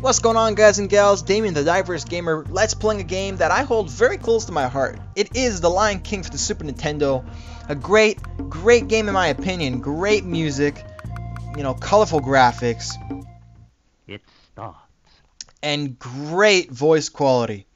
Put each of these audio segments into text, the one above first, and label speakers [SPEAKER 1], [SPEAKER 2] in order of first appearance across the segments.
[SPEAKER 1] What's going on, guys and gals? Damien the Diverse Gamer. Let's playing a game that I hold very close to my heart. It is The Lion King for the Super Nintendo. A great game in my opinion. Great music, you know, colorful graphics.
[SPEAKER 2] It starts.
[SPEAKER 1] And great voice quality.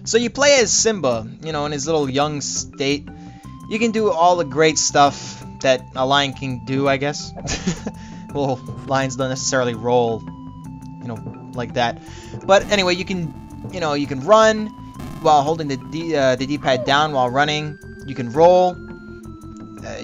[SPEAKER 1] So you play as Simba, you know, in his little young state. You can do all the great stuff that a Lion King do, I guess. Well, lions don't necessarily roll, you know, like that. But anyway, you can run while holding the D-pad down while running. You can roll.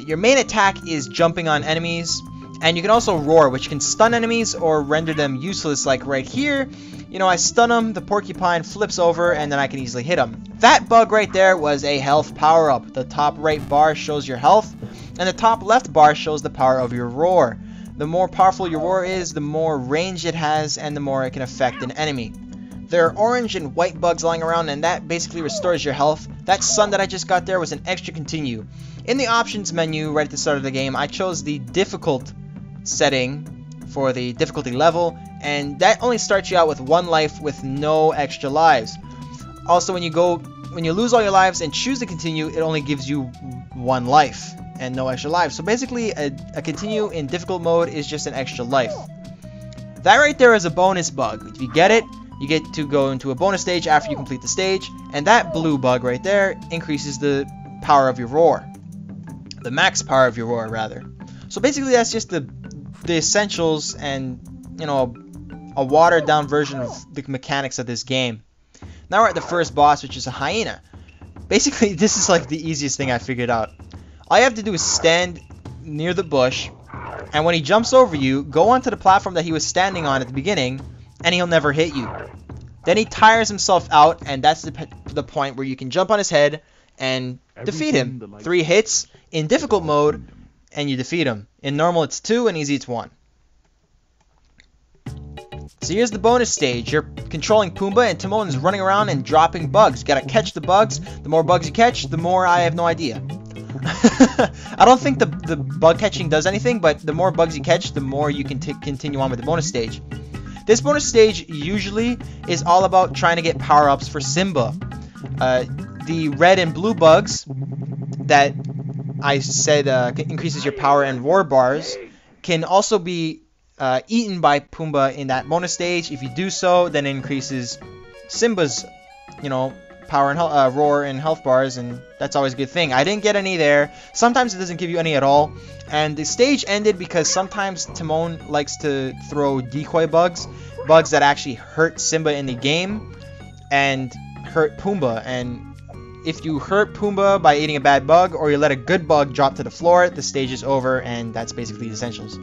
[SPEAKER 1] Your main attack is jumping on enemies, and you can also roar, which can stun enemies or render them useless. Like right here, you know, I stun them, the porcupine flips over, and then I can easily hit them. That bug right there was a health power-up. The top right bar shows your health, and the top left bar shows the power of your roar. The more powerful your roar is, the more range it has, and the more it can affect an enemy. There are orange and white bugs lying around, and that basically restores your health. That sun that I just got there was an extra continue. In the options menu, right at the start of the game, I chose the difficult setting for the difficulty level, and that only starts you out with 1 life with no extra lives. Also, when you lose all your lives and choose to continue, it only gives you 1 life and no extra lives. So basically, a continue in difficult mode is just an extra life. That right there is a bonus bug. If you get it, you get to go into a bonus stage after you complete the stage, and that blue bug right there increases the power of your roar. The max power of your roar, rather. So basically, that's just the essentials and, you know, a watered down version of the mechanics of this game. Now we're at the first boss, which is a hyena. Basically, this is like the easiest thing I figured out. All you have to do is stand near the bush, and when he jumps over you, go onto the platform that he was standing on at the beginning, and he'll never hit you. Then he tires himself out, and that's the point where you can jump on his head and defeat him. 3 hits in difficult mode, and you defeat him. In normal, it's 2, and easy, it's 1. So here's the bonus stage. You're controlling Pumbaa, and Timon's running around and dropping bugs. You gotta catch the bugs. The more bugs you catch, the more I have no idea. I don't think the bug catching does anything, but the more bugs you catch, the more you can continue on with the bonus stage. This bonus stage usually is all about trying to get power-ups for Simba. The red and blue bugs that I said increases your power and roar bars can also be eaten by Pumbaa in that bonus stage. If you do so, then it increases Simba's, you know, power and roar and health bars, and that's always a good thing. I didn't get any there. Sometimes it doesn't give you any at all. And the stage ended because sometimes Timon likes to throw decoy bugs that actually hurt Simba in the game and hurt Pumbaa. And if you hurt Pumbaa by eating a bad bug, or you let a good bug drop to the floor, the stage is over, and that's basically the essentials.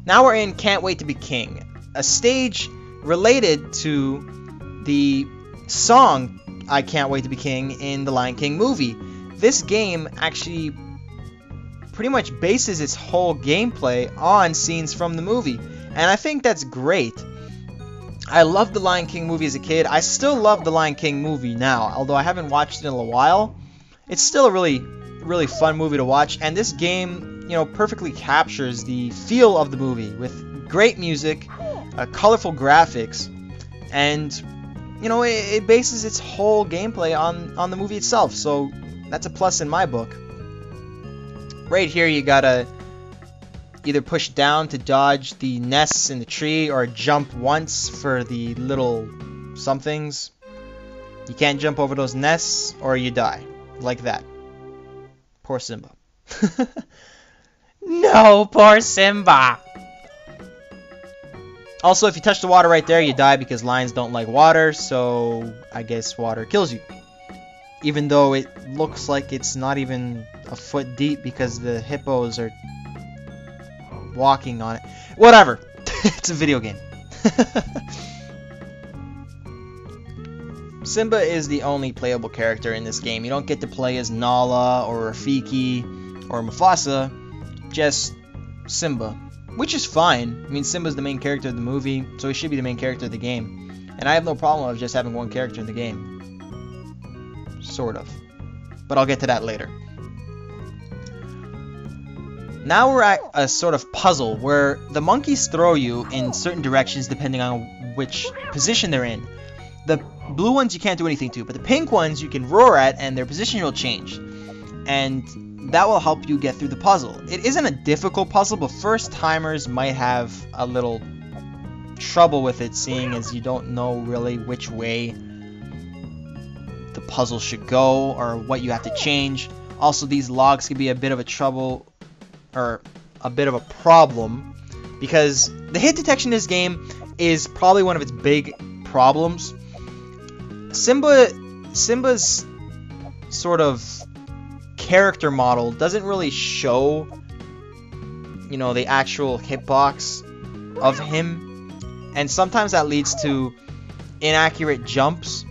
[SPEAKER 1] Now we're in Can't Wait to Be King, a stage related to the song I Can't Wait to Be King in the Lion King movie. This game actually pretty much bases its whole gameplay on scenes from the movie, and I think that's great. I loved the Lion King movie as a kid. I still love the Lion King movie now, although I haven't watched it in a while. It's still a really fun movie to watch, and this game, you know, perfectly captures the feel of the movie with great music, colorful graphics, and you know, it bases its whole gameplay on the movie itself, so that's a plus in my book. Right here, you gotta either push down to dodge the nests in the tree, or jump once for the little somethings. You can't jump over those nests, or you die. Like that. Poor Simba. No, poor Simba! Also, if you touch the water right there, you die because lions don't like water, so I guess water kills you. Even though it looks like it's not even a foot deep because the hippos are walking on it. Whatever. It's a video game. Simba is the only playable character in this game. You don't get to play as Nala or Rafiki or Mufasa, just Simba. Which is fine. I mean, Simba's the main character of the movie, so he should be the main character of the game. And I have no problem with just having one character in the game. Sort of. But I'll get to that later. Now we're at a sort of puzzle where the monkeys throw you in certain directions depending on which position they're in. The blue ones you can't do anything to, but the pink ones you can roar at and their position will change. And that will help you get through the puzzle. It isn't a difficult puzzle, but first timers might have a little trouble with it, seeing as you don't know really which way the puzzle should go or what you have to change. Also, these logs can be a bit of a trouble or a bit of a problem because the hit detection in this game is probably one of its big problems. Simba's sort of character model doesn't really show, you know, the actual hitbox of him, and sometimes that leads to inaccurate jumps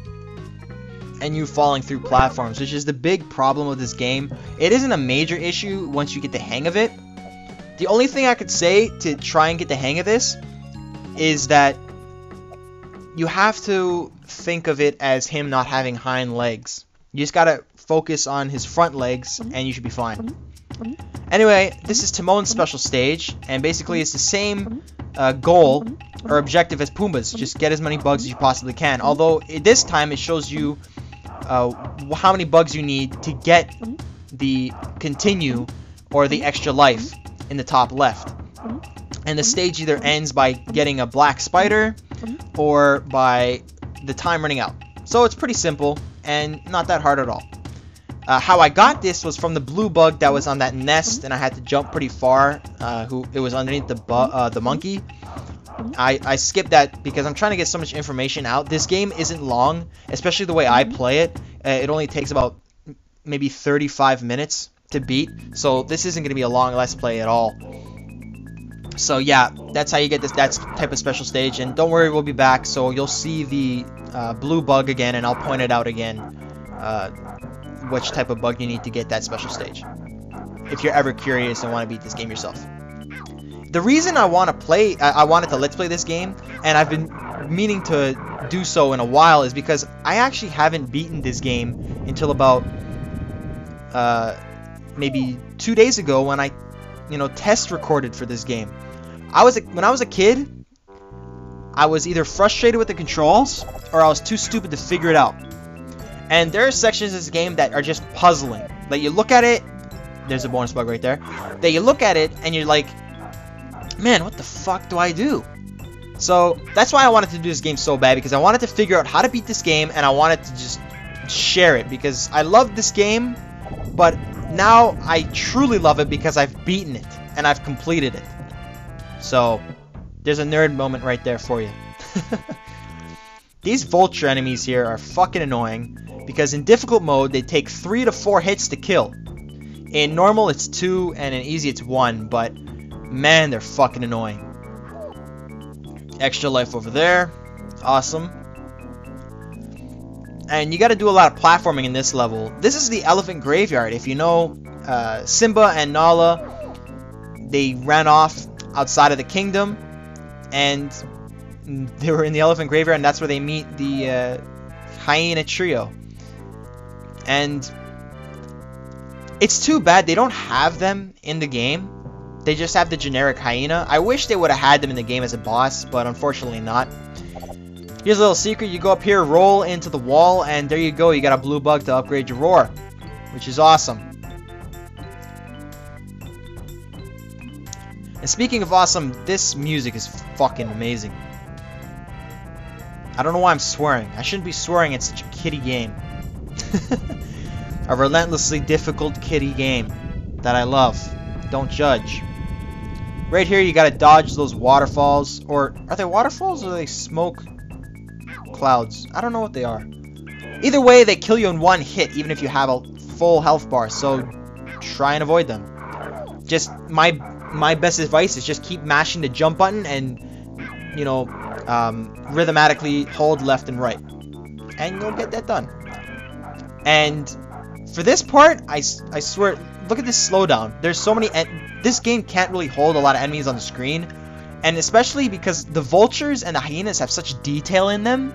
[SPEAKER 1] and you falling through platforms, which is the big problem with this game. It isn't a major issue once you get the hang of it. The only thing I could say to try and get the hang of this is that you have to think of it as him not having hind legs. You just gotta focus on his front legs and you should be fine. Anyway, this is Timon's special stage, and basically it's the same goal or objective as Pumbaa's. Just get as many bugs as you possibly can. Although this time it shows you how many bugs you need to get the continue or the extra life in the top left. And the stage either ends by getting a black spider or by the time running out. So it's pretty simple and not that hard at all. How I got this was from the blue bug that was on that nest, and I had to jump pretty far. It was underneath the monkey. I skipped that because I'm trying to get so much information out. This game isn't long, especially the way I play it. It only takes about maybe 35 minutes to beat, so this isn't going to be a long Let's Play at all. So yeah, that's how you get that type of special stage, and don't worry, we'll be back, so you'll see the blue bug again, and I'll point it out again, which type of bug you need to get that special stage, if you're ever curious and want to beat this game yourself. The reason I wanted to Let's Play this game, and I've been meaning to do so in a while, is because I actually haven't beaten this game until about maybe 2 days ago when I, test recorded for this game. When I was a kid, I was either frustrated with the controls or I was too stupid to figure it out. And there are sections of this game that are just puzzling. Like, you look at it, there's a bonus bug right there. That you look at it and you're like, man, what the fuck do I do? So that's why I wanted to do this game so bad, because I wanted to figure out how to beat this game, and I wanted to just share it because I love this game, but now I truly love it because I've beaten it and I've completed it. So there's a nerd moment right there for you. These vulture enemies here are fucking annoying because in difficult mode they take 3 to 4 hits to kill. In normal it's 2 and in easy it's 1, but man, they're fucking annoying. Extra life over there. Awesome. And you got to do a lot of platforming in this level. This is the elephant graveyard. If you know, Simba and Nala, they ran off outside of the kingdom, and they were in the elephant graveyard, and that's where they meet the hyena trio. And it's too bad they don't have them in the game. They just have the generic hyena. I wish they would have had them in the game as a boss, but unfortunately not. Here's a little secret. You go up here, roll into the wall, and there you go. You got a blue bug to upgrade your roar, which is awesome. And speaking of awesome, this music is fucking amazing. I don't know why I'm swearing. I shouldn't be swearing. It's such a kiddie game. A relentlessly difficult kiddie game that I love. Don't judge. Right here, you gotta dodge those waterfalls. Or are they waterfalls or are they smoke clouds? I don't know what they are. Either way, they kill you in one hit, even if you have a full health bar. So try and avoid them. Just my best advice is just keep mashing the jump button and rhythmatically hold left and right, and you'll get that done. And for this part, I swear, look at this slowdown. There's so many. This game can't really hold a lot of enemies on the screen, and especially because the vultures and the hyenas have such detail in them,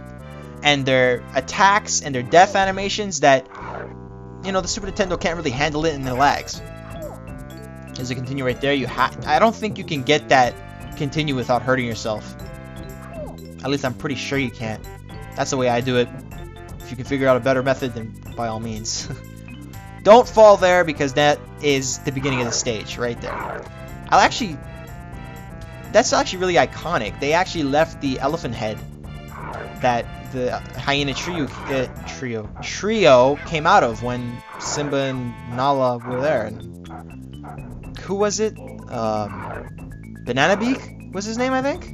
[SPEAKER 1] and their attacks and their death animations that the Super Nintendo can't really handle it in the lags. There's a continue right there. I don't think you can get that continue without hurting yourself. At least I'm pretty sure you can't. That's the way I do it. If you can figure out a better method, then by all means. Don't fall there, because that is the beginning of the stage right there. That's actually really iconic. They actually left the elephant head that the hyena trio came out of when Simba and Nala were there. And who was it? Banana Beak was his name, I think?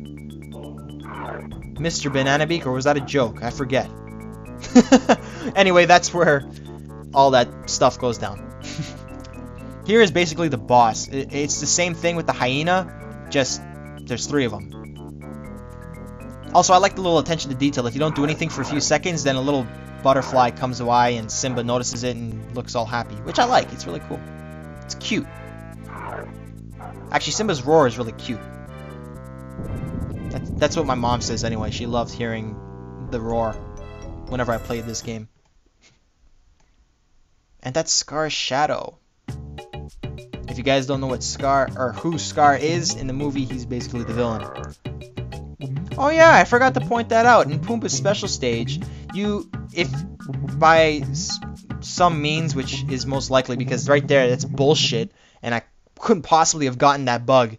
[SPEAKER 1] Mr. Banana Beak, or was that a joke? I forget. Anyway, that's where all that stuff goes down. Here is basically the boss. It's the same thing with the hyena, just there's 3 of them. Also, I like the little attention to detail. If you don't do anything for a few seconds, then a little butterfly comes by and Simba notices it and looks all happy, which I like. It's really cool. It's cute. Actually, Simba's roar is really cute. That's what my mom says anyway. She loves hearing the roar whenever I played this game. And that's Scar's shadow. If you guys don't know what Scar, or who Scar is in the movie, he's basically the villain. Oh yeah, I forgot to point that out. In Pumbaa's special stage, if by some means, which is most likely because right there, that's bullshit, and I couldn't possibly have gotten that bug.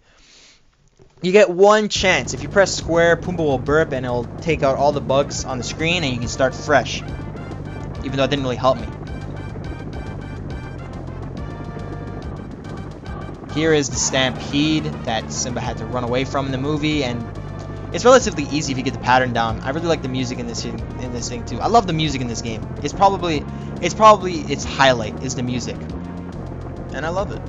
[SPEAKER 1] You get one chance. If you press square, Pumbaa will burp and it'll take out all the bugs on the screen and you can start fresh. Even though it didn't really help me. Here is the Stampede that Simba had to run away from in the movie, and it's relatively easy if you get the pattern down. I really like the music in this thing too. I love the music in this game. It's probably its highlight is the music. And I love it.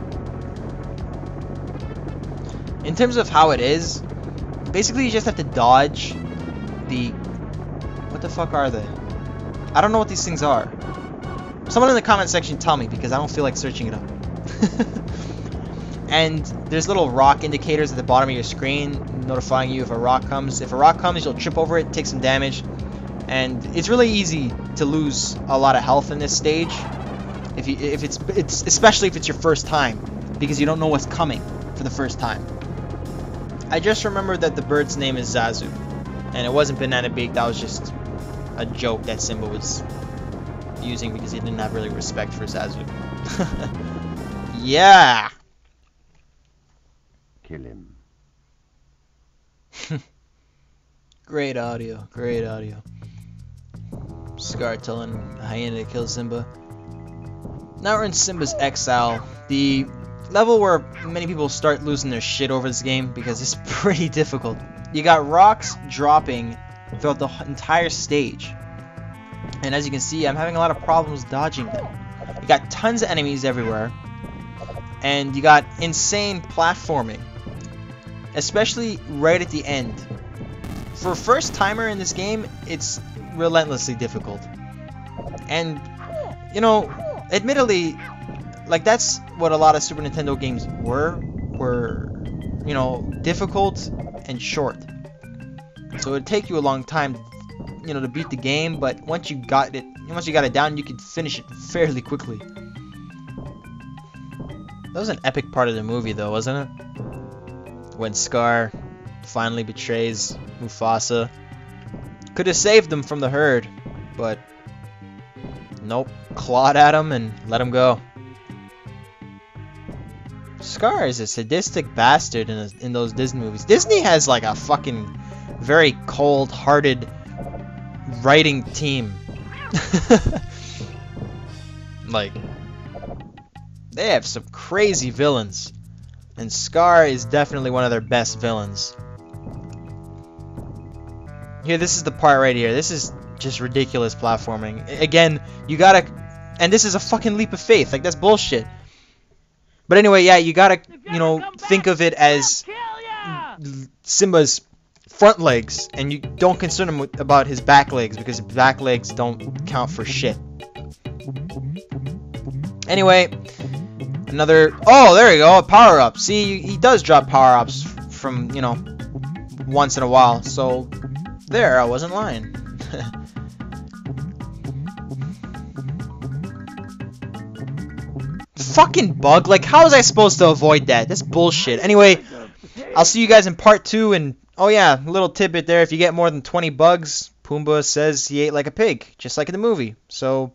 [SPEAKER 1] In terms of how it is, basically you just have to dodge the... What the fuck are they? I don't know what these things are. Someone in the comment section tell me, because I don't feel like searching it up. And there's little rock indicators at the bottom of your screen notifying you if a rock comes. If a rock comes, you'll trip over it, take some damage. And it's really easy to lose a lot of health in this stage. Especially if it's your first time, because you don't know what's coming for the first time. I just remembered that the bird's name is Zazu, and it wasn't Banana Beak. That was just a joke that Simba was using because he didn't have really respect for Zazu. Yeah.
[SPEAKER 2] Kill him.
[SPEAKER 1] Great audio, great audio. Scar telling Hyena to kill Simba. Now we're in Simbas Exile, the level where many people start losing their shit over this game because it's pretty difficult. You got rocks dropping throughout the entire stage. And as you can see, I'm having a lot of problems dodging them. You got tons of enemies everywhere. And you got insane platforming. Especially right at the end. For a first timer in this game, it's relentlessly difficult. And, you know, admittedly, like that's what a lot of Super Nintendo games were, you know, difficult and short. So it'd take you a long time, you know, to beat the game, but once you got it down, you could finish it fairly quickly. That was an epic part of the movie though, wasn't it? When Scar finally betrays Mufasa. Could have saved them from the herd, but nope, clawed at him and let him go. Scar is a sadistic bastard in those Disney movies. Disney has like a fucking very cold-hearted writing team. Like, they have some crazy villains, and Scar is definitely one of their best villains. Here, this is the part right here. This is just ridiculous platforming. Again, you gotta... And this is a fucking leap of faith. Like, that's bullshit. But anyway, yeah, you gotta, you know, think of it as Simba's front legs, and you don't concern him about his back legs, because back legs don't count for shit. Anyway, another... Oh, there you go, a power-up. See, he does drop power-ups from, you know, once in a while. So, there, I wasn't lying. fucking bug. Like, how was I supposed to avoid that? That's bullshit. Anyway, I'll see you guys in part 2. And, oh yeah, a little tidbit there. If you get more than 20 bugs, Pumbaa says he ate like a pig, just like in the movie. So,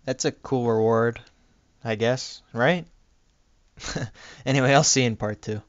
[SPEAKER 1] that's a cool reward, I guess, right? Anyway, I'll see you in part 2.